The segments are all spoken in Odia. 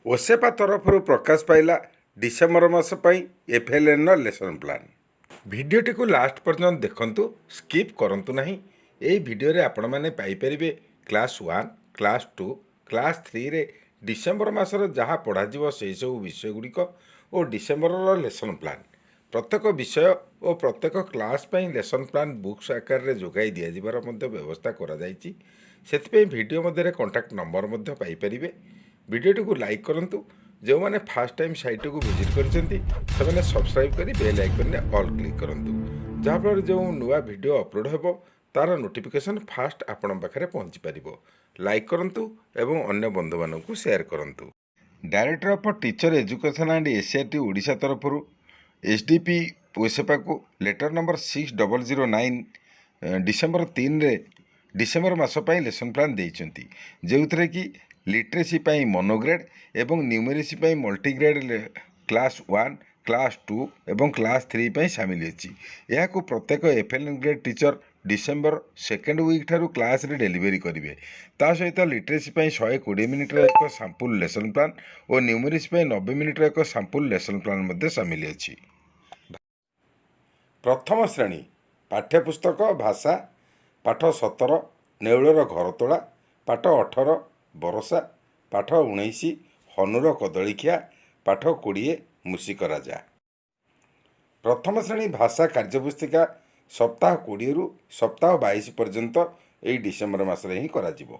ଓସେପା ତରଫରୁ ପ୍ରକାଶ ପାଇଲା ଡିସେମ୍ବର ମାସ ପାଇଁ ଏଫ୍ଏଲ୍ଏନ୍ର ଲେସନ୍ ପ୍ଲାନ୍। ଭିଡ଼ିଓଟିକୁ ଲାଷ୍ଟ ପର୍ଯ୍ୟନ୍ତ ଦେଖନ୍ତୁ, ସ୍କିପ୍ କରନ୍ତୁ ନାହିଁ। ଏହି ଭିଡ଼ିଓରେ ଆପଣମାନେ ପାଇପାରିବେ କ୍ଲାସ୍ 1, କ୍ଲାସ୍ 2, କ୍ଲାସ୍ 3ରେ ଡିସେମ୍ବର ମାସର ଯାହା ପଢ଼ାଯିବ ସେହିସବୁ ବିଷୟଗୁଡ଼ିକ ଓ ଡିସେମ୍ବରର ଲେସନ୍ ପ୍ଲାନ୍। ପ୍ରତ୍ୟେକ ବିଷୟ ଓ ପ୍ରତ୍ୟେକ କ୍ଲାସ୍ ପାଇଁ ଲେସନ୍ ପ୍ଲାନ୍ ବୁକ୍ସ ଆକାରରେ ଯୋଗାଇ ଦିଆଯିବାର ମଧ୍ୟ ବ୍ୟବସ୍ଥା କରାଯାଇଛି। ସେଥିପାଇଁ ଭିଡ଼ିଓ ମଧ୍ୟରେ କଣ୍ଟାକ୍ଟ ନମ୍ବର ମଧ୍ୟ ପାଇପାରିବେ। ଭିଡ଼ିଓଟିକୁ ଲାଇକ୍ କରନ୍ତୁ। ଯେଉଁମାନେ ଫାର୍ଷ୍ଟ ଟାଇମ୍ ସାଇଟ୍କୁ ଭିଜିଟ୍ କରିଛନ୍ତି ସେମାନେ ସବସ୍କ୍ରାଇବ୍ କରି ବେଲ୍ ଆଇକନ୍ରେ ଅଲ୍ କ୍ଲିକ୍ କରନ୍ତୁ, ଯାହାଫଳରେ ଯେଉଁ ନୂଆ ଭିଡ଼ିଓ ଅପଲୋଡ଼ ହେବ ତା'ର ନୋଟିଫିକେସନ୍ ଫାଷ୍ଟ ଆପଣଙ୍କ ପାଖରେ ପହଞ୍ଚିପାରିବ। ଲାଇକ୍ କରନ୍ତୁ ଏବଂ ଅନ୍ୟ ବନ୍ଧୁମାନଙ୍କୁ ସେୟାର କରନ୍ତୁ। Director of teacher education and SCERT Odisha ତରଫରୁ SDP ଓସେପାକୁ ଲେଟର ନମ୍ବର 6009 ଡିସେମ୍ବର 3ରେ ଡିସେମ୍ବର ମାସ ପାଇଁ ଲେସନ୍ ପ୍ଲାନ୍ ଦେଇଛନ୍ତି, ଯେଉଁଥିରେ କି ଲିଟରେସି ପାଇଁ ମନୋଗ୍ରେଡ୍ ଏବଂ ନ୍ୟୁମେରେସି ପାଇଁ ମଲ୍ଟିଗ୍ରେଡ୍ କ୍ଲାସ୍ 1, କ୍ଲାସ୍ 2 ଏବଂ କ୍ଲାସ୍ 3 ପାଇଁ ସାମିଲ ଅଛି। ଏହାକୁ ପ୍ରତ୍ୟେକ FLN grade teacher December 2nd week ଠାରୁ କ୍ଲାସ୍ରେ ଡେଲିଭରି କରିବେ। ତା ସହିତ ଲିଟରେସି ପାଇଁ 120 ମିନିଟ୍ର ଏକ ସାମ୍ପୁଲ୍ ଲେସନ୍ ପ୍ଲାନ୍ ଓ ନ୍ୟୁମେରେସି ପାଇଁ 90 ମିନିଟ୍ର ଏକ ସାମ୍ପୁଲ୍ ଲେସନ୍ ପ୍ଲାନ୍ ମଧ୍ୟ ସାମିଲ ଅଛି। ପ୍ରଥମ ଶ୍ରେଣୀ ପାଠ୍ୟପୁସ୍ତକ ଭାଷା ପାଠ 17 ନେଉଳର ଘରତୋଳା, ପାଠ 18 ବରଷା, ପାଠ 19 ହନୁର କଦଳୀଖିଆ, ପାଠ 20 ମୂଷିକ ରାଜା। ପ୍ରଥମ ଶ୍ରେଣୀ ଭାଷା କାର୍ଯ୍ୟପୁସ୍ତିକା ସପ୍ତାହ 20ରୁ ସପ୍ତାହ 22 ପର୍ଯ୍ୟନ୍ତ ଏହି ଡିସେମ୍ବର ମାସରେ ହିଁ କରାଯିବ।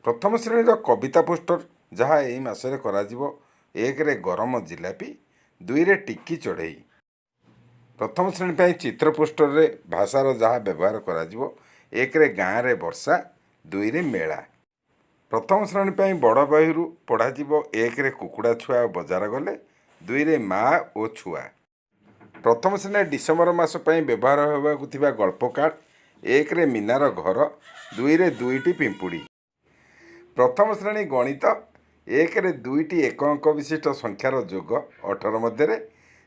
ପ୍ରଥମ ଶ୍ରେଣୀର କବିତା ପୋଷ୍ଟର ଯାହା ଏହି ମାସରେ କରାଯିବ, 1ରେ ଗରମ ଜିଲାପି, 2ରେ ଟିକି ଚଢ଼େଇ। ପ୍ରଥମ ଶ୍ରେଣୀ ପାଇଁ ଚିତ୍ର ପୋଷ୍ଟରରେ ଭାଷାର ଯାହା ବ୍ୟବହାର କରାଯିବ, 1ରେ ଗାଁରେ ବର୍ଷା, 2ରେ ମେଳା। ପ୍ରଥମ ଶ୍ରେଣୀ ପାଇଁ ବଡ଼ ବହିରୁ ପଢ଼ାଯିବ 1ରେ କୁକୁଡ଼ା ଛୁଆ ବଜାର ଗଲେ, 2ରେ ମା ଓ ଛୁଆ। ପ୍ରଥମ ଶ୍ରେଣୀ ଡିସେମ୍ବର ମାସ ପାଇଁ ବ୍ୟବହାର ହେବାକୁ ଥିବା ଗଳ୍ପ କାର୍ଡ଼, 1ରେ ମିନାର ଘର, 2ରେ 2ଟି ପିମ୍ପୁଡ଼ି। ପ୍ରଥମ ଶ୍ରେଣୀ ଗଣିତ, 1ରେ 2ଟି ଏକ ଅଙ୍କ ବିଶିଷ୍ଟ ସଂଖ୍ୟାର ଯୋଗ 18 ମଧ୍ୟରେ,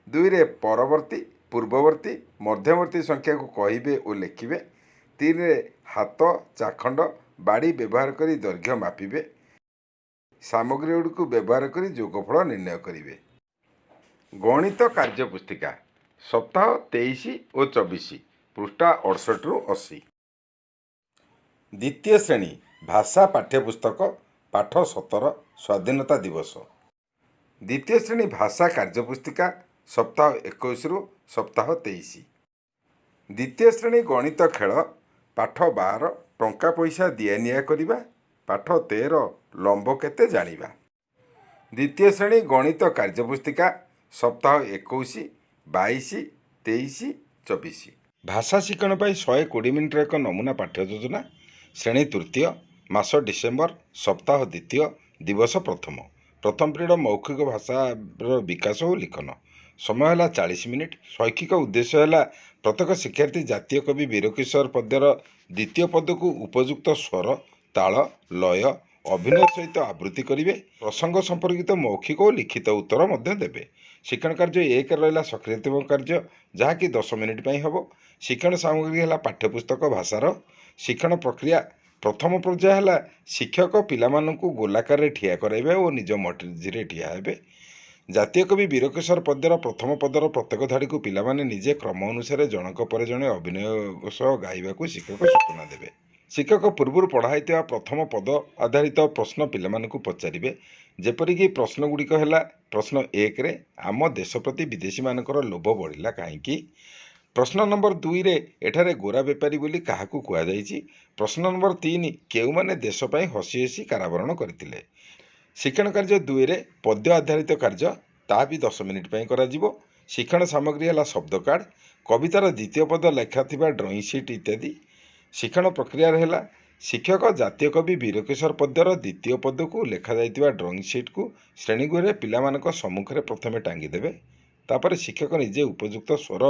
2ରେ ପରବର୍ତ୍ତୀ, ପୂର୍ବବର୍ତ୍ତୀ, ମଧ୍ୟବର୍ତ୍ତୀ ସଂଖ୍ୟାକୁ କହିବେ ଓ ଲେଖିବେ, 3ରେ ହାତ, ଚାଖଣ୍ଡ, ବାଡ଼ି ବ୍ୟବହାର କରି ଦୈର୍ଘ୍ୟ ମାପିବେ, ସାମଗ୍ରୀଗୁଡ଼ିକୁ ବ୍ୟବହାର କରି ଯୋଗଫଳ ନିର୍ଣ୍ଣୟ କରିବେ। ଗଣିତ କାର୍ଯ୍ୟପୁସ୍ତିକା ସପ୍ତାହ 23 ଓ 24, ପୃଷ୍ଠା 68ରୁ 80। ଦ୍ୱିତୀୟ ଶ୍ରେଣୀ ଭାଷା ପାଠ୍ୟପୁସ୍ତକ ପାଠ 17 ସ୍ୱାଧୀନତା ଦିବସ। ଦ୍ୱିତୀୟ ଶ୍ରେଣୀ ଭାଷା କାର୍ଯ୍ୟପୁସ୍ତିକା ସପ୍ତାହ 21ରୁ ସପ୍ତାହ 23। ଦ୍ୱିତୀୟ ଶ୍ରେଣୀ ଗଣିତ ଖେଳ ପାଠ 12 ଟଙ୍କା ପଇସା ଦିଆନିଆ କରିବା, ପାଠ 13 ଲମ୍ବ କେତେ ଜାଣିବା। ଦ୍ୱିତୀୟ ଶ୍ରେଣୀ ଗଣିତ କାର୍ଯ୍ୟପୁସ୍ତିକା ସପ୍ତାହ 21, 22, 23, 24। ଭାଷା ଶିକ୍ଷଣ ପାଇଁ 120 ମିନିଟ୍ର ଏକ ନମୁନା ପାଠ୍ୟ ଯୋଜନା। ଶ୍ରେଣୀ ତୃତୀୟ, ମାସ ଡିସେମ୍ବର, ସପ୍ତାହ 2, ଦିବସ ପ୍ରଥମ। ପ୍ରଥମ ପିରିୟଡ଼ ମୌଖିକ ଭାଷାର ବିକାଶ ଓ ଲିଖନ। ସମୟ ହେଲା 40 ମିନିଟ୍। ଶୈକ୍ଷିକ ଉଦ୍ଦେଶ୍ୟ ହେଲା ପ୍ରତ୍ୟେକ ଶିକ୍ଷାର୍ଥୀ ଜାତୀୟ କବି ବୀରକିଶୋର ପଦ୍ୟର ଦ୍ୱିତୀୟ ପଦକୁ ଉପଯୁକ୍ତ ସ୍ୱର, ତାଳ, ଲୟ, ଅଭିନୟ ସହିତ ଆବୃତ୍ତି କରିବେ। ପ୍ରସଙ୍ଗ ସମ୍ପର୍କିତ ମୌଖିକ ଓ ଲିଖିତ ଉତ୍ତର ମଧ୍ୟ ଦେବେ। ଶିକ୍ଷଣ କାର୍ଯ୍ୟ 1ରେ ରହିଲା ସକ୍ରିୟତମ କାର୍ଯ୍ୟ, ଯାହାକି 10 ମିନିଟ୍ ପାଇଁ ହେବ। ଶିକ୍ଷଣ ସାମଗ୍ରୀ ହେଲା ପାଠ୍ୟପୁସ୍ତକ ଭାଷାର। ଶିକ୍ଷଣ ପ୍ରକ୍ରିୟା ପ୍ରଥମ ପର୍ଯ୍ୟାୟ ହେଲା ଶିକ୍ଷକ ପିଲାମାନଙ୍କୁ ଗୋଲାକାରରେ ଠିଆ କରାଇବେ ଓ ନିଜ ମର୍ଜିରେ ଠିଆ ହେବେ। ଜାତୀୟ କବି ବୀରକିଶୋର ପଦ୍ୟର ପ୍ରଥମ ପଦର ପ୍ରତ୍ୟେକ ଧାଡ଼ିକୁ ପିଲାମାନେ ନିଜେ କ୍ରମ ଅନୁସାରେ ଜଣକ ପରେ ଜଣେ ଅଭିନୟ ସହ ଗାଇବାକୁ ଶିକ୍ଷକ ସୂଚନା ଦେବେ। ଶିକ୍ଷକ ପୂର୍ବରୁ ପଢ଼ାଇଥିବା ପ୍ରଥମ ପଦ ଆଧାରିତ ପ୍ରଶ୍ନ ପିଲାମାନଙ୍କୁ ପଚାରିବେ, ଯେପରିକି ପ୍ରଶ୍ନଗୁଡ଼ିକ ହେଲା: ପ୍ରଶ୍ନ 1ରେ ଆମ ଦେଶ ପ୍ରତି ବିଦେଶୀମାନଙ୍କର ଲୋଭ ବଢ଼ିଲା କାହିଁକି? ପ୍ରଶ୍ନ ନମ୍ବର 2ରେ ଏଠାରେ ଗୋରା ବେପାରୀ ବୋଲି କାହାକୁ କୁହାଯାଇଛି? ପ୍ରଶ୍ନ ନମ୍ବର 3 କେଉଁମାନେ ଦେଶ ପାଇଁ ହସି ହସି କାରାବରଣ କରିଥିଲେ? ଶିକ୍ଷଣ କାର୍ଯ୍ୟ 2ରେ ପଦ୍ୟ ଆଧାରିତ କାର୍ଯ୍ୟ, ତାହା ବି 10 ମିନିଟ୍ ପାଇଁ କରାଯିବ। ଶିକ୍ଷଣ ସାମଗ୍ରୀ ହେଲା ଶବ୍ଦ କାର୍ଡ଼, କବିତାର ଦ୍ୱିତୀୟ ପଦ ଲେଖାଥିବା ଡ୍ରଇଂ ସିଟ୍ ଇତ୍ୟାଦି। ଶିକ୍ଷଣ ପ୍ରକ୍ରିୟାରେ ହେଲା ଶିକ୍ଷକ ଜାତୀୟ କବି ବୀରକିଶୋର ପଦ୍ୟର ଦ୍ୱିତୀୟ ପଦକୁ ଲେଖାଯାଇଥିବା ଡ୍ରଇଂ ସିଟ୍କୁ ଶ୍ରେଣୀଗୃହରେ ପିଲାମାନଙ୍କ ସମ୍ମୁଖରେ ପ୍ରଥମେ ଟାଙ୍ଗିଦେବେ। ତାପରେ ଶିକ୍ଷକ ନିଜେ ଉପଯୁକ୍ତ ସ୍ୱର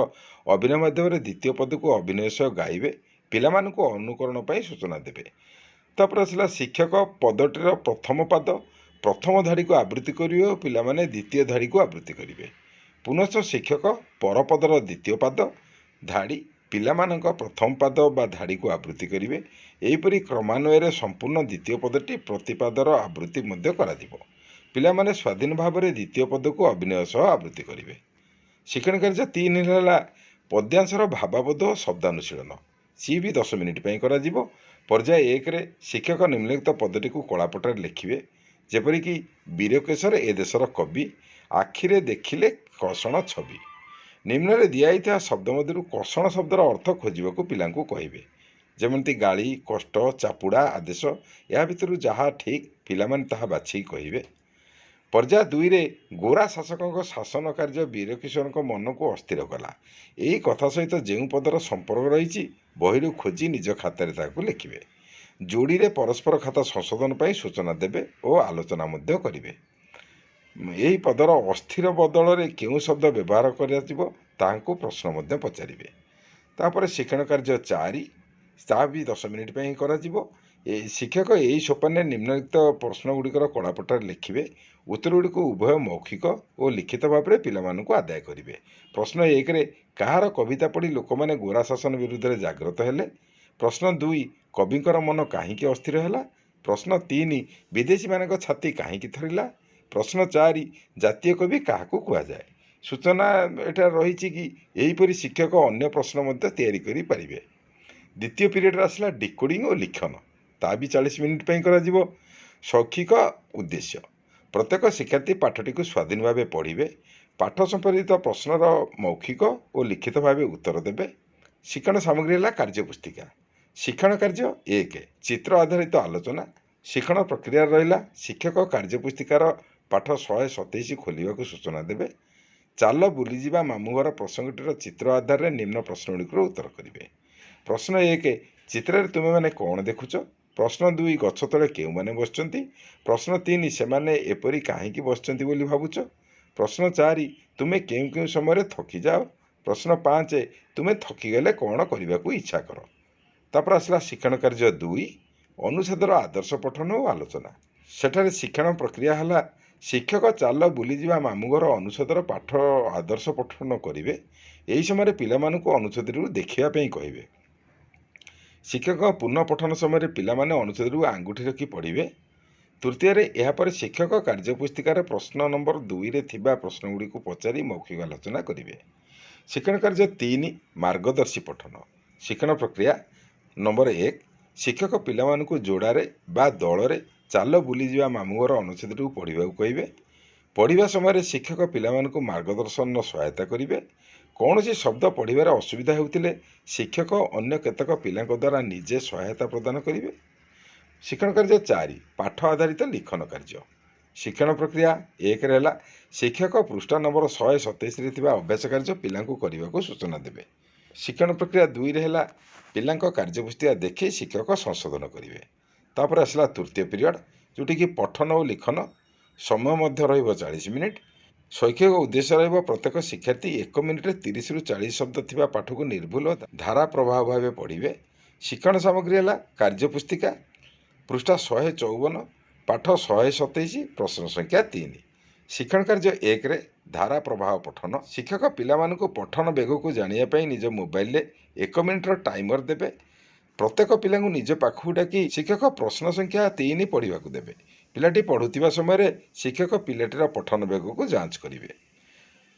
ଅଭିନୟ ମାଧ୍ୟମରେ ଦ୍ୱିତୀୟ ପଦକୁ ଅଭିନୟ ସହ ଗାଇବେ। ପିଲାମାନଙ୍କୁ ଅନୁକରଣ ପାଇଁ ସୂଚନା ଦେବେ। ତାପରେ ଆସିଲା ଶିକ୍ଷକ ପଦଟିର ପ୍ରଥମ ପାଦ ପ୍ରଥମ ଧାଡ଼ିକୁ ଆବୃତ୍ତି କରିବେ ଓ ପିଲାମାନେ ଦ୍ୱିତୀୟ ଧାଡ଼ିକୁ ଆବୃତ୍ତି କରିବେ। ପୁନଶ୍ଚ ଶିକ୍ଷକ ପରପଦର ଦ୍ୱିତୀୟ ପାଦ ଧାଡ଼ି ପିଲାମାନଙ୍କ ପ୍ରଥମ ପାଦ ବା ଧାଡ଼ିକୁ ଆବୃତ୍ତି କରିବେ। ଏହିପରି କ୍ରମାନ୍ୱୟରେ ସମ୍ପୂର୍ଣ୍ଣ ଦ୍ୱିତୀୟ ପଦଟି ପ୍ରତିପାଦର ଆବୃତ୍ତି ମଧ୍ୟ କରାଯିବ। ପିଲାମାନେ ସ୍ୱାଧୀନ ଭାବରେ ଦ୍ୱିତୀୟ ପଦକୁ ଅଭିନୟ ସହ ଆବୃତ୍ତି କରିବେ। ଶିକ୍ଷଣ କାର୍ଯ୍ୟ 3 ହେଲା ପଦ୍ୟାଂଶର ଭାବାବୋଧ ଓ ଶବ୍ଦାନୁଶୀଳନ। ସିଏ ବି 10 ମିନିଟ୍ ପାଇଁ କରାଯିବ। ପର୍ଯ୍ୟାୟ 1ରେ ଶିକ୍ଷକ ନିମ୍ନଲିଖିତ ପଦଟିକୁ କଳାପଟାରେ ଲେଖିବେ। ଯେପରିକି ବୀରକେଶର ଏ ଦେଶର କବି, ଆଖିରେ ଦେଖିଲେ କଷଣ ଛବି। ନିମ୍ନରେ ଦିଆଯାଇଥିବା ଶବ୍ଦ ମଧ୍ୟରୁ କଷଣ ଶବ୍ଦର ଅର୍ଥ ଖୋଜିବାକୁ ପିଲାଙ୍କୁ କହିବେ। ଯେମିତି ଗାଳି, କଷ୍ଟ, ଚାପୁଡ଼ା, ଆଦେଶ, ଏହା ଭିତରୁ ଯାହା ଠିକ୍ ପିଲାମାନେ ତାହା ବାଛିକି କହିବେ। ପର୍ଯ୍ୟାୟ 2ରେ ଗୋରା ଶାସକଙ୍କ ଶାସନ କାର୍ଯ୍ୟ ବୀରକିଶୋରଙ୍କ ମନକୁ ଅସ୍ଥିର କଲା। ଏହି କଥା ସହିତ ଯେଉଁ ପଦର ସମ୍ପର୍କ ରହିଛି ବହିରୁ ଖୋଜି ନିଜ ଖାତାରେ ତାହାକୁ ଲେଖିବେ। ଯୋଡ଼ିରେ ପରସ୍ପର ଖାତା ସଂଶୋଧନ ପାଇଁ ସୂଚନା ଦେବେ ଓ ଆଲୋଚନା ମଧ୍ୟ କରିବେ। ଏହି ପଦର ଅସ୍ଥିର ବଦଳରେ କେଉଁ ଶବ୍ଦ ବ୍ୟବହାର କରାଯିବ ତାହାଙ୍କୁ ପ୍ରଶ୍ନ ମଧ୍ୟ ପଚାରିବେ। ତାପରେ ଶିକ୍ଷଣ କାର୍ଯ୍ୟ 4, ତାହା ବି 10 ମିନିଟ୍ ପାଇଁ କରାଯିବ। ଶିକ୍ଷକ ଏହି ସୋପାନରେ ନିମ୍ନଲିଖିତ ପ୍ରଶ୍ନଗୁଡ଼ିକର କଳାପଟାରେ ଲେଖିବେ। ଉତ୍ତରଗୁଡ଼ିକୁ ଉଭୟ ମୌଖିକ ଓ ଲିଖିତ ଭାବରେ ପିଲାମାନଙ୍କୁ ଆଦାୟ କରିବେ। ପ୍ରଶ୍ନ 1ରେ କାହାର କବିତା ପଢ଼ି ଲୋକମାନେ ଗୋରା ଶାସନ ବିରୁଦ୍ଧରେ ଜାଗ୍ରତ ହେଲେ? ପ୍ରଶ୍ନ 2 କବିଙ୍କର ମନ କାହିଁକି ଅସ୍ଥିର ହେଲା? ପ୍ରଶ୍ନ 3 ବିଦେଶୀମାନଙ୍କ ଛାତି କାହିଁକି ଥରିଲା? ପ୍ରଶ୍ନ 4 ଜାତୀୟ କବି କାହାକୁ କୁହାଯାଏ? ସୂଚନା ଏଠାରେ ରହିଛି କି ଏହିପରି ଶିକ୍ଷକ ଅନ୍ୟ ପ୍ରଶ୍ନ ମଧ୍ୟ ତିଆରି କରିପାରିବେ। ଦ୍ୱିତୀୟ ପିରିୟଡ଼ରେ ଆସିଲା ଡିକୋଡ଼ିଂ ଓ ଲିଖନ, ତା ବି 40 ମିନିଟ୍ ପାଇଁ କରାଯିବ। ଶୈକ୍ଷିକ ଉଦ୍ଦେଶ୍ୟ, ପ୍ରତ୍ୟେକ ଶିକ୍ଷାର୍ଥୀ ପାଠଟିକୁ ସ୍ୱାଧୀନ ଭାବେ ପଢ଼ିବେ। ପାଠ ସମ୍ପର୍କିତ ପ୍ରଶ୍ନର ମୌଖିକ ଓ ଲିଖିତ ଭାବେ ଉତ୍ତର ଦେବେ। ଶିକ୍ଷଣ ସାମଗ୍ରୀ ହେଲା କାର୍ଯ୍ୟ ପୁସ୍ତିକା। ଶିକ୍ଷଣ କାର୍ଯ୍ୟ 1 ଚିତ୍ର ଆଧାରିତ ଆଲୋଚନା। ଶିକ୍ଷଣ ପ୍ରକ୍ରିୟାରେ ରହିଲା ଶିକ୍ଷକ କାର୍ଯ୍ୟ ପୁସ୍ତିକାର ପାଠ 127 ଖୋଲିବାକୁ ସୂଚନା ଦେବେ। ଚାଲ ବୁଲିଯିବା ମାମୁଁ ଘର ପ୍ରସଙ୍ଗଟିର ଚିତ୍ର ଆଧାରରେ ନିମ୍ନ ପ୍ରଶ୍ନଗୁଡ଼ିକର ଉତ୍ତର କରିବେ। ପ୍ରଶ୍ନ 1 ଚିତ୍ରରେ ତୁମେମାନେ କ'ଣ ଦେଖୁଛ? ପ୍ରଶ୍ନ 2 ଗଛ ତଳେ କେଉଁମାନେ ବସିଛନ୍ତି? ପ୍ରଶ୍ନ 3 ସେମାନେ ଏପରି କାହିଁକି ବସିଛନ୍ତି ବୋଲି ଭାବୁଛ? ପ୍ରଶ୍ନ 4 ତୁମେ କେଉଁ କେଉଁ ସମୟରେ ଥକିଯାଅ? ପ୍ରଶ୍ନ 5 ତୁମେ ଥକିଗଲେ କ'ଣ କରିବାକୁ ଇଚ୍ଛା କର? ତାପରେ ଆସିଲା ଶିକ୍ଷଣ କାର୍ଯ୍ୟ 2 ଅନୁଚ୍ଛେଦର ଆଦର୍ଶ ପଠନ ଓ ଆଲୋଚନା। ସେଠାରେ ଶିକ୍ଷଣ ପ୍ରକ୍ରିୟା ହେଲା ଶିକ୍ଷକ ଚାଲ ବୁଲିଯିବା ମାମୁଁ ଘର ଅନୁଚ୍ଛେଦର ପାଠ ଆଦର୍ଶ ପଠନ କରିବେ। ଏହି ସମୟରେ ପିଲାମାନଙ୍କୁ ଅନୁଚ୍ଛେଦରୁ ଦେଖିବା ପାଇଁ କହିବେ। ଶିକ୍ଷକ ପୁନଃ ପଠନ ସମୟରେ ପିଲାମାନେ ଅନୁଚ୍ଛେଦରୁ ଆଙ୍ଗୁଠି ରଖି ପଢ଼ିବେ। ତୃତୀୟରେ ଏହାପରେ ଶିକ୍ଷକ କାର୍ଯ୍ୟ ପୁସ୍ତିକାର ପ୍ରଶ୍ନ ନମ୍ବର 2ରେ ଥିବା ପ୍ରଶ୍ନଗୁଡ଼ିକୁ ପଚାରି ମୌଖିକ ଆଲୋଚନା କରିବେ। ଶିକ୍ଷଣ କାର୍ଯ୍ୟ 3 ମାର୍ଗଦର୍ଶୀ ପଠନ। ଶିକ୍ଷଣ ପ୍ରକ୍ରିୟା ନମ୍ବର 1 ଶିକ୍ଷକ ପିଲାମାନଙ୍କୁ ଯୋଡ଼ାରେ ବା ଦଳରେ ଚାଲ ବୁଲିଯିବା ମାମୁଁ ଘର ଅନୁଚ୍ଛେଦରୁ ପଢ଼ିବାକୁ କହିବେ। ପଢ଼ିବା ସମୟରେ ଶିକ୍ଷକ ପିଲାମାନଙ୍କୁ ମାର୍ଗଦର୍ଶନର ସହାୟତା କରିବେ। କୌଣସି ଶବ୍ଦ ପଢ଼ିବାରେ ଅସୁବିଧା ହେଉଥିଲେ ଶିକ୍ଷକ ଅନ୍ୟ କେତେକ ପିଲାଙ୍କ ଦ୍ୱାରା ନିଜେ ସହାୟତା ପ୍ରଦାନ କରିବେ। ଶିକ୍ଷଣ କାର୍ଯ୍ୟ 4 ପାଠ ଆଧାରିତ ଲିଖନ କାର୍ଯ୍ୟ। ଶିକ୍ଷଣ ପ୍ରକ୍ରିୟା 1ରେ ହେଲା ଶିକ୍ଷକ ପୃଷ୍ଠା ନମ୍ବର 127ରେ ଥିବା ଅଭ୍ୟାସ କାର୍ଯ୍ୟ ପିଲାଙ୍କୁ କରିବାକୁ ସୂଚନା ଦେବେ। ଶିକ୍ଷଣ ପ୍ରକ୍ରିୟା 2ରେ ହେଲା ପିଲାଙ୍କ କାର୍ଯ୍ୟ ପୁସ୍ତିକା ଦେଖି ଶିକ୍ଷକ ସଂଶୋଧନ କରିବେ। ତାପରେ ଆସିଲା ତୃତୀୟ ପିରିୟଡ଼, ଯେଉଁଠିକି ପଠନ ଓ ଲିଖନ। ସମୟ ମଧ୍ୟ ରହିବ 40 ମିନିଟ୍। ଶୈକ୍ଷିକ ଉଦ୍ଦେଶ୍ୟ ରହିବ ପ୍ରତ୍ୟେକ ଶିକ୍ଷାର୍ଥୀ 1 ମିନିଟ୍ରେ 30ରୁ 40 ଶବ୍ଦ ଥିବା ପାଠକୁ ନିର୍ଭୁଲ ଧାରା ପ୍ରବାହ ଭାବେ ପଢ଼ିବେ। ଶିକ୍ଷଣ ସାମଗ୍ରୀ ହେଲା କାର୍ଯ୍ୟ ପୁସ୍ତିକା ପୃଷ୍ଠା 154, ପାଠ 127, ପ୍ରଶ୍ନ ସଂଖ୍ୟା 3। ଶିକ୍ଷଣ କାର୍ଯ୍ୟ 1ରେ ଧାରା ପ୍ରବାହ ପଠନ। ଶିକ୍ଷକ ପିଲାମାନଙ୍କୁ ପଠନ ବେଗକୁ ଜାଣିବା ପାଇଁ ନିଜ ମୋବାଇଲରେ 1 ମିନିଟ୍ର ଟାଇମର ଦେବେ। ପ୍ରତ୍ୟେକ ପିଲାଙ୍କୁ ନିଜ ପାଖକୁ ଡାକି ଶିକ୍ଷକ ପ୍ରଶ୍ନ ସଂଖ୍ୟା 3 ପଢ଼ିବାକୁ ଦେବେ। ପିଲାଟି ପଢ଼ୁଥିବା ସମୟରେ ଶିକ୍ଷକ ପିଲାଟିର ପଠନ ବେଗକୁ ଯାଞ୍ଚ କରିବେ।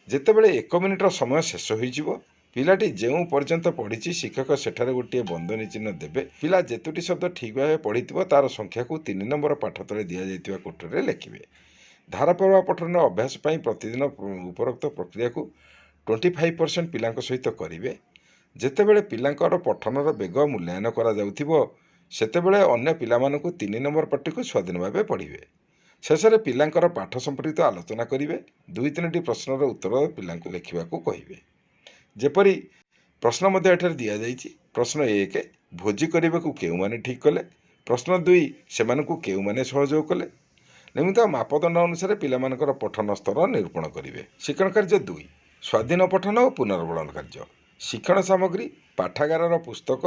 ଯେତେବେଳେ 1 ମିନିଟ୍ର ସମୟ ଶେଷ ହୋଇଯିବ ପିଲାଟି ଯେଉଁ ପର୍ଯ୍ୟନ୍ତ ପଢ଼ିଛି ଶିକ୍ଷକ ସେଠାରେ ଗୋଟିଏ ବନ୍ଦନୀ ଚିହ୍ନ ଦେବେ। ପିଲା ଯେତୋଟି ଶବ୍ଦ ଠିକ୍ ଭାବେ ପଢ଼ିଥିବ ତାର ସଂଖ୍ୟାକୁ 3 ନମ୍ବର ପାଠ ତଳେ ଦିଆଯାଇଥିବା କୋଠରୀରେ ଲେଖିବେ। ଧାରା ପ୍ରବାହ ପଠନର ଅଭ୍ୟାସ ପାଇଁ ପ୍ରତିଦିନ ଉପରୋକ୍ତ ପ୍ରକ୍ରିୟାକୁ 25% ପିଲାଙ୍କ ସହିତ କରିବେ। ଯେତେବେଳେ ପିଲାଙ୍କର ପଠନର ବେଗ ମୂଲ୍ୟାୟନ କରାଯାଉଥିବ ସେତେବେଳେ ଅନ୍ୟ ପିଲାମାନଙ୍କୁ 3 ନମ୍ବର ପାଠଟିକୁ ସ୍ୱାଧୀନ ଭାବେ ପଢ଼ିବେ। ଶେଷରେ ପିଲାଙ୍କର ପାଠ ସମ୍ପର୍କିତ ଆଲୋଚନା କରିବେ। 2-3ଟି ପ୍ରଶ୍ନର ଉତ୍ତର ପିଲାଙ୍କୁ ଲେଖିବାକୁ କହିବେ। ଯେପରି ପ୍ରଶ୍ନ ମଧ୍ୟ ଏଠାରେ ଦିଆଯାଇଛି। ପ୍ରଶ୍ନ 1 ଭୋଜି କରିବାକୁ କେଉଁମାନେ ଠିକ୍ କଲେ? ପ୍ରଶ୍ନ 2 ସେମାନଙ୍କୁ କେଉଁମାନେ ସହଯୋଗ କଲେ? ନିମିତ୍ତ ମାପଦଣ୍ଡ ଅନୁସାରେ ପିଲାମାନଙ୍କର ପଠନ ସ୍ତର ନିରୂପଣ କରିବେ। ଶିକ୍ଷଣ କାର୍ଯ୍ୟ 2 ସ୍ୱାଧୀନ ପଠନ ଓ ପୁନର୍ବଳନ କାର୍ଯ୍ୟ। ଶିକ୍ଷଣ ସାମଗ୍ରୀ ପାଠାଗାରର ପୁସ୍ତକ,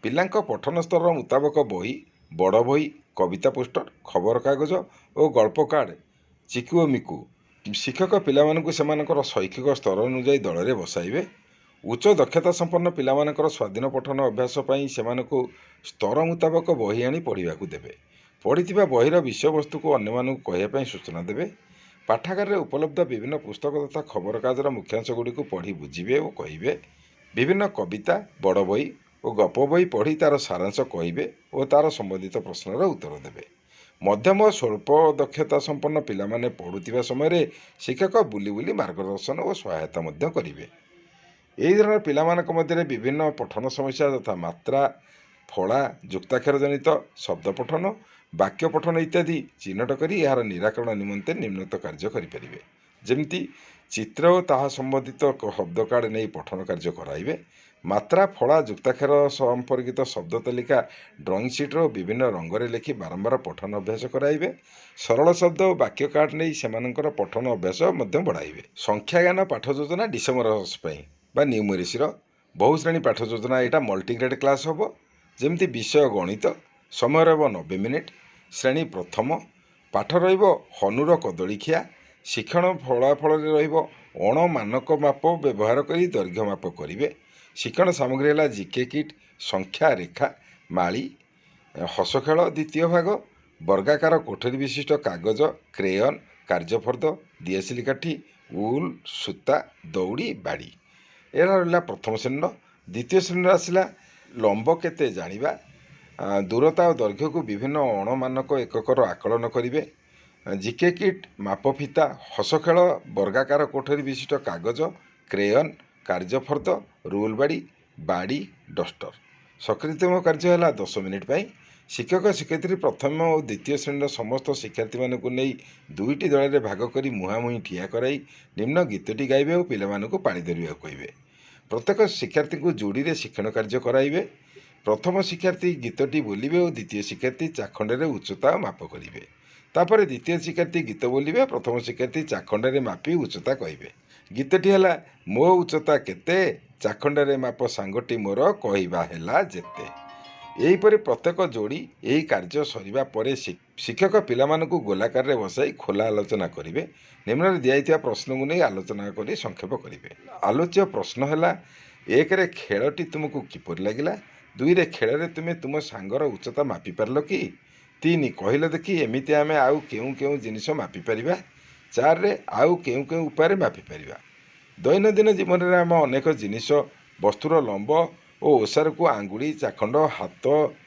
ପିଲାଙ୍କ ପଠନ ସ୍ତର ମୁତାବକ ବହି, ବଡ଼ ବହି, କବିତା ପୋଷ୍ଟର, ଖବରକାଗଜ ଓ ଗଳ୍ପ କାର୍ଡ଼। ଚିକୁ ଓ ମିକୁ ଶିକ୍ଷକ ପିଲାମାନଙ୍କୁ ସେମାନଙ୍କର ଶୈକ୍ଷିକ ସ୍ତର ଅନୁଯାୟୀ ଦଳରେ ବସାଇବେ। ଉଚ୍ଚ ଦକ୍ଷତା ସମ୍ପନ୍ନ ପିଲାମାନଙ୍କର ସ୍ୱାଧୀନ ପଠନ ଅଭ୍ୟାସ ପାଇଁ ସେମାନଙ୍କୁ ସ୍ତର ମୁତାବକ ବହି ଆଣି ପଢ଼ିବାକୁ ଦେବେ। ପଢ଼ିଥିବା ବହିର ବିଷୟବସ୍ତୁକୁ ଅନ୍ୟମାନଙ୍କୁ କହିବା ପାଇଁ ସୂଚନା ଦେବେ। ପାଠାଗାରରେ ଉପଲବ୍ଧ ବିଭିନ୍ନ ପୁସ୍ତକ ତଥା ଖବରକାଗଜର ମୁଖ୍ୟାଂଶଗୁଡ଼ିକୁ ପଢ଼ି ବୁଝିବେ ଓ କହିବେ। ବିଭିନ୍ନ କବିତା, ବଡ଼ ବହି ଓ ଗପ ବହି ପଢ଼ି ତା'ର ସାରାଂଶ କହିବେ ଓ ତା'ର ସମ୍ବନ୍ଧିତ ପ୍ରଶ୍ନର ଉତ୍ତର ଦେବେ। ମଧ୍ୟମ ଓ ସ୍ୱଳ୍ପ ଦକ୍ଷତା ସମ୍ପନ୍ନ ପିଲାମାନେ ପଢ଼ୁଥିବା ସମୟରେ ଶିକ୍ଷକ ବୁଲି ବୁଲି ମାର୍ଗଦର୍ଶନ ଓ ସହାୟତା ମଧ୍ୟ କରିବେ। ଏହି ଧରଣର ପିଲାମାନଙ୍କ ମଧ୍ୟରେ ବିଭିନ୍ନ ପଠନ ସମସ୍ୟା ଯଥା ମାତ୍ରା, ଫଳା, ଯୁକ୍ତାକ୍ଷର ଜନିତ ଶବ୍ଦ ପଠନ, ବାକ୍ୟ ପଠନ ଇତ୍ୟାଦି ଚିହ୍ନଟ କରି ଏହାର ନିରାକରଣ ନିମନ୍ତେ ନିମ୍ନୋକ୍ତ କାର୍ଯ୍ୟ କରିପାରିବେ। ଯେମିତି ଚିତ୍ର ଓ ତାହା ସମ୍ବନ୍ଧିତ ଶବ୍ଦ କାର୍ଡ଼ ନେଇ ପଠନ କାର୍ଯ୍ୟ କରାଇବେ। ମାତ୍ରା, ଫଳା, ଯୁକ୍ତାକ୍ଷର ସମ୍ପର୍କିତ ଶବ୍ଦ ତାଲିକା ଡ୍ରଇଂ ସିଟ୍ର ବିଭିନ୍ନ ରଙ୍ଗରେ ଲେଖି ବାରମ୍ବାର ପଠନ ଅଭ୍ୟାସ କରାଇବେ। ସରଳ ଶବ୍ଦ ଓ ବାକ୍ୟ କାର୍ଡ଼ ନେଇ ସେମାନଙ୍କର ପଠନ ଅଭ୍ୟାସ ମଧ୍ୟ ବଢ଼ାଇବେ। ସଂଖ୍ୟାଜ୍ଞାନ ପାଠ ଯୋଜନା ଡିସେମ୍ବର ମାସ ପାଇଁ ବା ନ୍ୟୁମେରିସିର ବହୁ ଶ୍ରେଣୀ ପାଠ ଯୋଜନା। ଏଇଟା ମଲ୍ଟିଗ୍ରେଡ୍ କ୍ଲାସ୍ ହେବ। ଯେମିତି ବିଷୟ ଗଣିତ, ସମୟ ରହିବ 90 ମିନିଟ୍, ଶ୍ରେଣୀ ପ୍ରଥମ, ପାଠ ରହିବ ହନୁର କଦଳୀଖିଆ, ଶିକ୍ଷଣ ଫଳାଫଳରେ ରହିବ ଅଣ-ମାନକ ମାପ ବ୍ୟବହାର କରି ଦୈର୍ଘ୍ୟ ମାପ କରିବେ। ଶିକ୍ଷଣ ସାମଗ୍ରୀ ହେଲା ଜିକେ କିଟ୍, ସଂଖ୍ୟା ରେଖା, ମାଳି, ହସ ଖେଳ ଦ୍ୱିତୀୟ ଭାଗ, ବର୍ଗାକାର କୋଠରୀ ବିଶିଷ୍ଟ କାଗଜ, କ୍ରେୟନ୍, କାର୍ଯ୍ୟଫର୍ଦ୍ଦ, ଦିଆସିଲି କାଠି, ଉଲ୍, ସୂତା, ଦଉଡ଼ି, ବାଡ଼ି। ଏହା ରହିଲା ପ୍ରଥମ ଶ୍ରେଣୀର। ଦ୍ୱିତୀୟ ଶ୍ରେଣୀର ଆସିଲା ଲମ୍ବ କେତେ ଜାଣିବା, ଦୂରତା ଓ ଦୈର୍ଘ୍ୟକୁ ବିଭିନ୍ନ ଅଣମାନକ ଏକକର ଆକଳନ କରିବେ। ଜିକେ କିଟ୍, ମାପ ଫିତା, ହସ ଖେଳ, ବର୍ଗାକାର କୋଠରୀ ବିଶିଷ୍ଟ କାଗଜ, କ୍ରେୟନ୍, କାର୍ଯ୍ୟଫର୍ଦ୍ଦ, ରୁଲ୍ ବାଡ଼ି, ବାଡ଼ି, ଡଷ୍ଟର। ସକ୍ରିୟତମ କାର୍ଯ୍ୟ ହେଲା 10 ମିନିଟ୍ ପାଇଁ। ଶିକ୍ଷକ ଶିକ୍ଷୟିତ୍ରୀ ପ୍ରଥମ ଓ ଦ୍ୱିତୀୟ ଶ୍ରେଣୀର ସମସ୍ତ ଶିକ୍ଷାର୍ଥୀମାନଙ୍କୁ ନେଇ ଦୁଇଟି ଦଳରେ ଭାଗ କରି ମୁହାଁମୁହିଁ ଠିଆ କରାଇ ନିମ୍ନ ଗୀତଟି ଗାଇବେ ଓ ପିଲାମାନଙ୍କୁ ପାଳି ଧରିବାକୁ କହିବେ। ପ୍ରତ୍ୟେକ ଶିକ୍ଷାର୍ଥୀଙ୍କୁ ଯୋଡ଼ିରେ ଶିକ୍ଷଣ କାର୍ଯ୍ୟ କରାଇବେ। ପ୍ରଥମ ଶିକ୍ଷାର୍ଥୀ ଗୀତଟି ବୋଲିବେ ଓ ଦ୍ୱିତୀୟ ଶିକ୍ଷାର୍ଥୀ ଚାଖଣ୍ଡରେ ଉଚ୍ଚତା ମାପ କରିବେ। ତାପରେ ଦ୍ୱିତୀୟ ଶିକ୍ଷାର୍ଥୀ ଗୀତ ବୋଲିବେ, ପ୍ରଥମ ଶିକ୍ଷାର୍ଥୀ ଚାଖଣ୍ଡରେ ମାପି ଉଚ୍ଚତା କହିବେ। ଗୀତଟି ହେଲା ମୋ ଉଚ୍ଚତା କେତେ, ଚାଖଣ୍ଡରେ ମାପ ସାଙ୍ଗଟି ମୋର, କହିବା ହେଲା ଯେତେ। ଏହିପରି ପ୍ରତ୍ୟେକ ଯୋଡ଼ି ଏହି କାର୍ଯ୍ୟ ସରିବା ପରେ ଶିକ୍ଷକ ପିଲାମାନଙ୍କୁ ଗୋଲାକାରରେ ବସାଇ ଖୋଲା ଆଲୋଚନା କରିବେ। ନିମ୍ନରେ ଦିଆଯାଇଥିବା ପ୍ରଶ୍ନକୁ ନେଇ ଆଲୋଚନା କରି ସଂକ୍ଷେପ କରିବେ। ଆଲୋଚ୍ୟ ପ୍ରଶ୍ନ ହେଲା, 1ରେ ଖେଳଟି ତୁମକୁ କିପରି ଲାଗିଲା? 2ରେ ଖେଳରେ ତୁମେ ତୁମ ସାଙ୍ଗର ଉଚ୍ଚତା ମାପିପାରିଲ କି? 3 କହିଲ ଦେଖି ଏମିତି ଆମେ ଆଉ କେଉଁ କେଉଁ ଜିନିଷ ମାପିପାରିବା? 4ରେ ଆଉ କେଉଁ କେଉଁ ଉପାୟରେ ମାପିପାରିବା? ଦୈନନ୍ଦିନ ଜୀବନରେ ଆମେ ଅନେକ ଜିନିଷ, ବସ୍ତୁର ଲମ୍ବ ଓ ଓସାରକୁ ଆଙ୍ଗୁଳି, ଚାଖଣ୍ଡ, ହାତ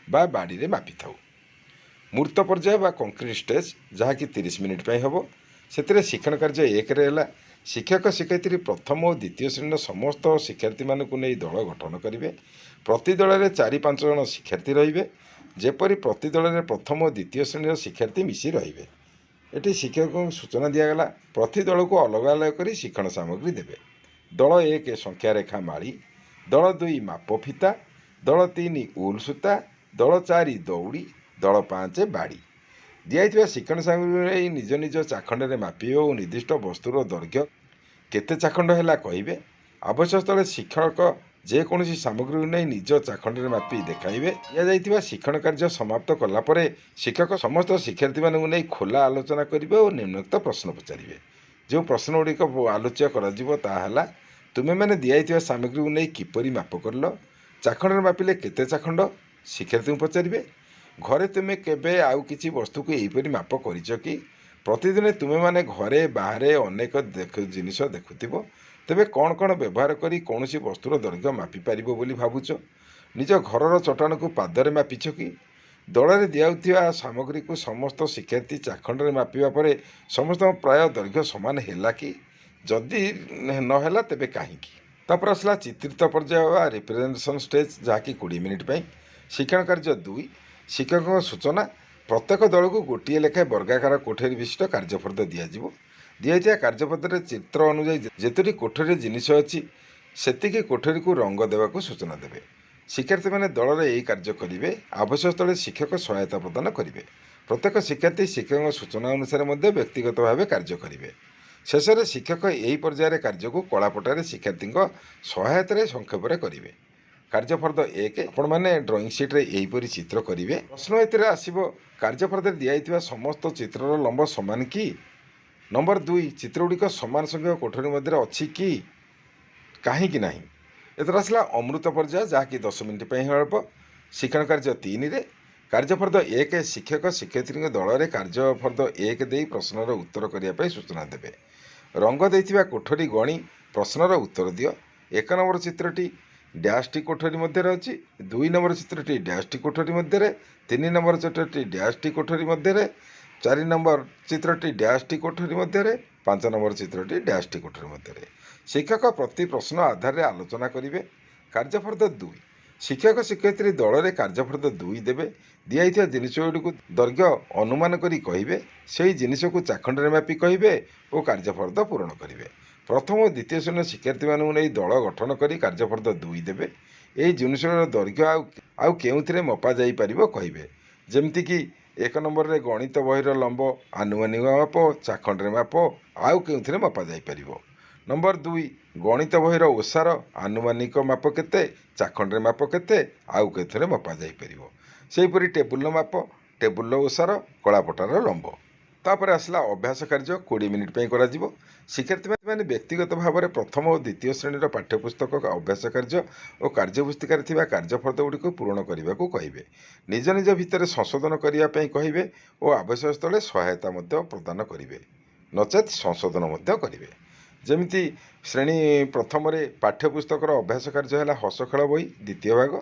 ବା ବାଡ଼ିରେ ମାପିଥାଉ। ମୂର୍ତ୍ତ ପର୍ଯ୍ୟାୟ ବା କଂକ୍ରିଟ୍ ଷ୍ଟେଜ୍, ଯାହାକି 30 ମିନିଟ୍ ପାଇଁ ହେବ। ସେଥିରେ ଶିକ୍ଷଣ କାର୍ଯ୍ୟ 1ରେ ହେଲା ଶିକ୍ଷକ ଶିକ୍ଷୟିତ୍ରୀ ପ୍ରଥମ ଓ ଦ୍ୱିତୀୟ ଶ୍ରେଣୀର ସମସ୍ତ ଶିକ୍ଷାର୍ଥୀମାନଙ୍କୁ ନେଇ ଦଳ ଗଠନ କରିବେ। ପ୍ରତି ଦଳରେ 4-5 ଜଣ ଶିକ୍ଷାର୍ଥୀ ରହିବେ। ଯେପରି ପ୍ରତି ଦଳରେ ପ୍ରଥମ ଓ ଦ୍ୱିତୀୟ ଶ୍ରେଣୀର ଶିକ୍ଷାର୍ଥୀ ମିଶି ରହିବେ। ଏଠି ଶିକ୍ଷକଙ୍କୁ ସୂଚନା ଦିଆଗଲା ପ୍ରତି ଦଳକୁ ଅଲଗା ଅଲଗା କରି ଶିକ୍ଷଣ ସାମଗ୍ରୀ ଦେବେ। ଦଳ 1 ସଂଖ୍ୟା ରେଖା ମାଳି, ଦଳ 2 ମାପ ଫିତା, ଦଳ 3 ଉଲ୍ ସୂତା, ଦଳ 4 ଦଉଡ଼ି, ଦଳ 5 ବାଡ଼ି। ଦିଆଯାଇଥିବା ଶିକ୍ଷଣ ସାମଗ୍ରୀ ନେଇ ନିଜ ନିଜ ଚାଖଣ୍ଡରେ ମାପିବେ ଓ ନିର୍ଦ୍ଦିଷ୍ଟ ବସ୍ତୁର ଦୈର୍ଘ୍ୟ କେତେ ଚାଖଣ୍ଡ ହେଲା କହିବେ। ଆବଶ୍ୟକ ସ୍ଥଳେ ଶିକ୍ଷକ ଯେକୌଣସି ସାମଗ୍ରୀକୁ ନେଇ ନିଜ ଚାଖଣ୍ଡରେ ମାପି ଦେଖାଇବେ। ଦିଆଯାଇଥିବା ଶିକ୍ଷଣ କାର୍ଯ୍ୟ ସମାପ୍ତ କଲା ପରେ ଶିକ୍ଷକ ସମସ୍ତ ଶିକ୍ଷାର୍ଥୀମାନଙ୍କୁ ନେଇ ଖୋଲା ଆଲୋଚନା କରିବେ ଓ ନିମ୍ନୋକ୍ତ ପ୍ରଶ୍ନ ପଚାରିବେ। ଯେଉଁ ପ୍ରଶ୍ନ ଗୁଡ଼ିକ ଆଲୋଚ୍ୟ କରାଯିବ ତାହା ହେଲା, ତୁମେମାନେ ଦିଆଯାଇଥିବା ସାମଗ୍ରୀକୁ ନେଇ କିପରି ମାପ କରିଲ? ଚାଖଣ୍ଡରେ ମାପିଲେ କେତେ ଚାଖଣ୍ଡ? ଶିକ୍ଷାର୍ଥୀଙ୍କୁ ପଚାରିବେ। ଘରେ ତୁମେ କେବେ ଆଉ କିଛି ବସ୍ତୁକୁ ଏହିପରି ମାପ କରିଛ କି? ପ୍ରତିଦିନ ତୁମେମାନେ ଘରେ ବାହାରେ ଅନେକ ଜିନିଷ ଦେଖୁଥିବ। ତେବେ କ'ଣ କ'ଣ ବ୍ୟବହାର କରି କୌଣସି ବସ୍ତୁର ଦୈର୍ଘ୍ୟ ମାପିପାରିବ ବୋଲି ଭାବୁଛ? ନିଜ ଘରର ଚଟାଣକୁ ପାଦରେ ମାପିଛ କି? ଦଳରେ ଦିଆଯାଉଥିବା ସାମଗ୍ରୀକୁ ସମସ୍ତ ଶିକ୍ଷାର୍ଥୀ ଚାଖଣ୍ଡରେ ମାପିବା ପରେ ସମସ୍ତଙ୍କ ପ୍ରାୟ ଦୈର୍ଘ୍ୟ ସମାନ ହେଲା କି? ଯଦି ନହେଲା ତେବେ କାହିଁକି? ତାପରେ ଆସିଲା ଚିତ୍ରିତ ପର୍ଯ୍ୟାୟ ବା ରିପ୍ରେଜେଣ୍ଟେସନ୍ ଷ୍ଟେଜ୍, ଯାହାକି 20 ମିନିଟ୍ ପାଇଁ। ଶିକ୍ଷଣ କାର୍ଯ୍ୟ 2, ଶିକ୍ଷକଙ୍କ ସୂଚନା ପ୍ରତ୍ୟେକ ଦଳକୁ ଗୋଟିଏ ଲେଖାଏଁ ବର୍ଗାକାର କୋଠରୀ ବିଶିଷ୍ଟ କାର୍ଯ୍ୟଫର୍ଦ୍ଦ ଦିଆଯିବ। ଦିଆଯାଇଥିବା କାର୍ଯ୍ୟପତ୍ରରେ ଚିତ୍ର ଅନୁଯାୟୀ ଯେତୋଟି କୋଠରୀରେ ଜିନିଷ ଅଛି ସେତିକି କୋଠରୀକୁ ରଙ୍ଗ ଦେବାକୁ ସୂଚନା ଦେବେ। ଶିକ୍ଷାର୍ଥୀମାନେ ଦଳରେ ଏହି କାର୍ଯ୍ୟ କରିବେ। ଆବଶ୍ୟକ ସ୍ଥଳେ ଶିକ୍ଷକ ସହାୟତା ପ୍ରଦାନ କରିବେ। ପ୍ରତ୍ୟେକ ଶିକ୍ଷାର୍ଥୀ ଶିକ୍ଷକଙ୍କ ସୂଚନା ଅନୁସାରେ ମଧ୍ୟ ବ୍ୟକ୍ତିଗତ ଭାବେ କାର୍ଯ୍ୟ କରିବେ। ଶେଷରେ ଶିକ୍ଷକ ଏହି ପର୍ଯ୍ୟାୟରେ କାର୍ଯ୍ୟକୁ କଳାପଟାରେ ଶିକ୍ଷାର୍ଥୀଙ୍କ ସହାୟତାରେ ସଂକ୍ଷେପରେ କରିବେ। କାର୍ଯ୍ୟଫର୍ଦ୍ଦ 1, ଆପଣମାନେ ଡ୍ରଇଂ ସିଟ୍ରେ ଏହିପରି ଚିତ୍ର କରିବେ। ପ୍ରଶ୍ନ ଏଥିରେ ଆସିବ, କାର୍ଯ୍ୟଫର୍ଦ୍ଦରେ ଦିଆଯାଇଥିବା ସମସ୍ତ ଚିତ୍ରର ଲମ୍ବ ସମାନ କି? ନମ୍ବର 2, ଚିତ୍ରଗୁଡ଼ିକ ସମାନ ସଂଖ୍ୟକ କୋଠରୀ ମଧ୍ୟରେ ଅଛି କି? କାହିଁକି ନାହିଁ? ଏଥର ଆସିଲା ଅମୃତ ପର୍ଯ୍ୟାୟ, ଯାହାକି 10 ମିନିଟ୍ ପାଇଁ ହେବ। ଶିକ୍ଷଣ କାର୍ଯ୍ୟ 3ରେ କାର୍ଯ୍ୟଫର୍ଦ୍ଦ 1 ଶିକ୍ଷକ ଶିକ୍ଷୟିତ୍ରୀଙ୍କ ଦଳରେ କାର୍ଯ୍ୟଫର୍ଦ୍ଦ 1 ଦେଇ ପ୍ରଶ୍ନର ଉତ୍ତର କରିବା ପାଇଁ ସୂଚନା ଦେବେ। ରଙ୍ଗ ଦେଇଥିବା କୋଠରୀ ଗଣି ପ୍ରଶ୍ନର ଉତ୍ତର ଦିଅ। 1 ନମ୍ବର ଚିତ୍ରଟି ଡ୍ୟାସ୍ଟି କୋଠରୀ ମଧ୍ୟରେ ଅଛି, 2 ନମ୍ବର ଚିତ୍ରଟି ଡ୍ୟାସ୍ଟି କୋଠରୀ ମଧ୍ୟରେ, 3 ନମ୍ବର ଚିତ୍ରଟି ଡ୍ୟାସ୍ଟି କୋଠରୀ ମଧ୍ୟରେ, 4 ନମ୍ବର ଚିତ୍ରଟି ଡ୍ୟାସ୍ଟି କୋଠରୀ ମଧ୍ୟରେ, 5 ନମ୍ବର ଚିତ୍ରଟି ଡ୍ୟାସ୍ଟି କୋଠରୀ ମଧ୍ୟରେ। ଶିକ୍ଷକ ପ୍ରତି ପ୍ରଶ୍ନ ଆଧାରରେ ଆଲୋଚନା କରିବେ। କାର୍ଯ୍ୟଫର୍ଦ୍ଦ 2 ଶିକ୍ଷକ ଶିକ୍ଷୟିତ୍ରୀ ଦଳରେ କାର୍ଯ୍ୟଫର୍ଦ୍ଦ 2 ଦେବେ। ଦିଆଯାଇଥିବା ଜିନିଷଗୁଡ଼ିକୁ ଦୈର୍ଘ୍ୟ ଅନୁମାନ କରି କହିବେ, ସେହି ଜିନିଷକୁ ଚାଖଣ୍ଡରେ ମାପି କହିବେ ଓ କାର୍ଯ୍ୟଫର୍ଦ୍ଦ ପୂରଣ କରିବେ। ପ୍ରଥମ ଓ ଦ୍ୱିତୀୟ ଶ୍ରେଣୀର ଶିକ୍ଷାର୍ଥୀମାନଙ୍କୁ ନେଇ ଦଳ ଗଠନ କରି କାର୍ଯ୍ୟଫର୍ଦ୍ଦ 2 ଦେବେ। ଏହି ଜିନିଷର ଦୈର୍ଘ୍ୟ ଆଉ କେଉଁଥିରେ ମପା ଯାଇପାରିବ କହିବେ। ଯେମିତିକି 1 ନମ୍ବରରେ ଗଣିତ ବହିର ଲମ୍ବ ଆନୁମାନିକ ମାପ, ଚାଖଣ୍ଡରେ ମାପ, ଆଉ କେଉଁଥିରେ ମପା ଯାଇପାରିବ। ନମ୍ବର 2 ଗଣିତ ବହିର ଓସାର ଆନୁମାନିକ ମାପ କେତେ, ଚାଖଣ୍ଡରେ ମାପ କେତେ, ଆଉ କେଉଁଥିରେ ମପା ଯାଇପାରିବ। ସେହିପରି ଟେବୁଲର ମାପ, ଟେବୁଲର ଓସାର, କଳାପଟାର ଲମ୍ବ। ତାପରେ ଆସିଲା ଅଭ୍ୟାସ କାର୍ଯ୍ୟ 20 ମିନିଟ୍ ପାଇଁ କରାଯିବ। ଶିକ୍ଷାର୍ଥୀମାନେ ବ୍ୟକ୍ତିଗତ ଭାବରେ ପ୍ରଥମ ଓ ଦ୍ୱିତୀୟ ଶ୍ରେଣୀର ପାଠ୍ୟପୁସ୍ତକ ଅଭ୍ୟାସ କାର୍ଯ୍ୟ ଓ କାର୍ଯ୍ୟପୁସ୍ତିକାରେ ଥିବା କାର୍ଯ୍ୟଫର୍ଦ୍ଦଗୁଡ଼ିକୁ ପୂରଣ କରିବାକୁ କହିବେ। ନିଜ ନିଜ ଭିତରେ ସଂଶୋଧନ କରିବା ପାଇଁ କହିବେ ଓ ଆବଶ୍ୟକ ସ୍ଥଳେ ସହାୟତା ମଧ୍ୟ ପ୍ରଦାନ କରିବେ, ନଚେତ୍ ସଂଶୋଧନ ମଧ୍ୟ କରିବେ। ଯେମିତି ଶ୍ରେଣୀ ପ୍ରଥମରେ ପାଠ୍ୟପୁସ୍ତକର ଅଭ୍ୟାସ କାର୍ଯ୍ୟ ହେଲା ହସ ଖେଳ ବହି ଦ୍ୱିତୀୟ ଭାଗ,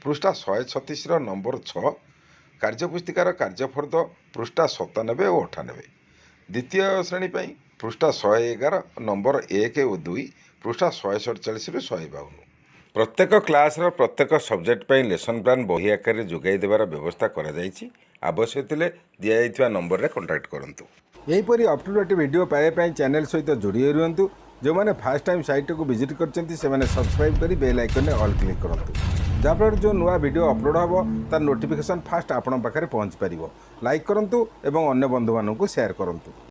ପୃଷ୍ଠା 136ର ନମ୍ବର 6, କାର୍ଯ୍ୟପୁସ୍ତିକାର କାର୍ଯ୍ୟଫର୍ଦ୍ଦ ପୃଷ୍ଠା 97 ଓ 98। ଦ୍ୱିତୀୟ ଶ୍ରେଣୀ ପାଇଁ ପୃଷ୍ଠା 111 ନମ୍ବର 1 ଓ 2, ପୃଷ୍ଠା 147ରୁ 152। ପ୍ରତ୍ୟେକ କ୍ଲାସ୍ର ପ୍ରତ୍ୟେକ ସବଜେକ୍ଟ ପାଇଁ ଲେସନ୍ ପ୍ଲାନ୍ ବହି ଆକାରରେ ଯୋଗାଇ ଦେବାର ବ୍ୟବସ୍ଥା କରାଯାଇଛି। ଆବଶ୍ୟକ ଥିଲେ ଦିଆଯାଇଥିବା ନମ୍ବରରେ କଣ୍ଟାକ୍ଟ କରନ୍ତୁ। ଏହିପରି ଅପ୍ ଟୁ ଡେଟ୍ ଭିଡ଼ିଓ ପାଇବା ପାଇଁ ଚ୍ୟାନେଲ୍ ସହିତ ଯୋଡ଼ି ହୋଇ ରୁହନ୍ତୁ। ଯେଉଁମାନେ ଫାଷ୍ଟ ଟାଇମ୍ ସାଇଟ୍କୁ ଭିଜିଟ୍ କରିଛନ୍ତି ସେମାନେ ସବସ୍କ୍ରାଇବ୍ କରି ବେଲ୍ ଆଇକନ୍ରେ ଅଲ୍ କ୍ଲିକ୍ କରନ୍ତୁ। ଯାହାଫଳରେ ଯେଉଁ ନୂଆ ଭିଡ଼ିଓ ଅପଲୋଡ଼ ହେବ ତାର ନୋଟିଫିକେସନ୍ ଫାଷ୍ଟ ଆପଣଙ୍କ ପାଖରେ ପହଞ୍ଚି ପାରିବ। ଲାଇକ୍ କରନ୍ତୁ ଏବଂ ଅନ୍ୟ ବନ୍ଧୁମାନଙ୍କୁ ସେୟାର କରନ୍ତୁ।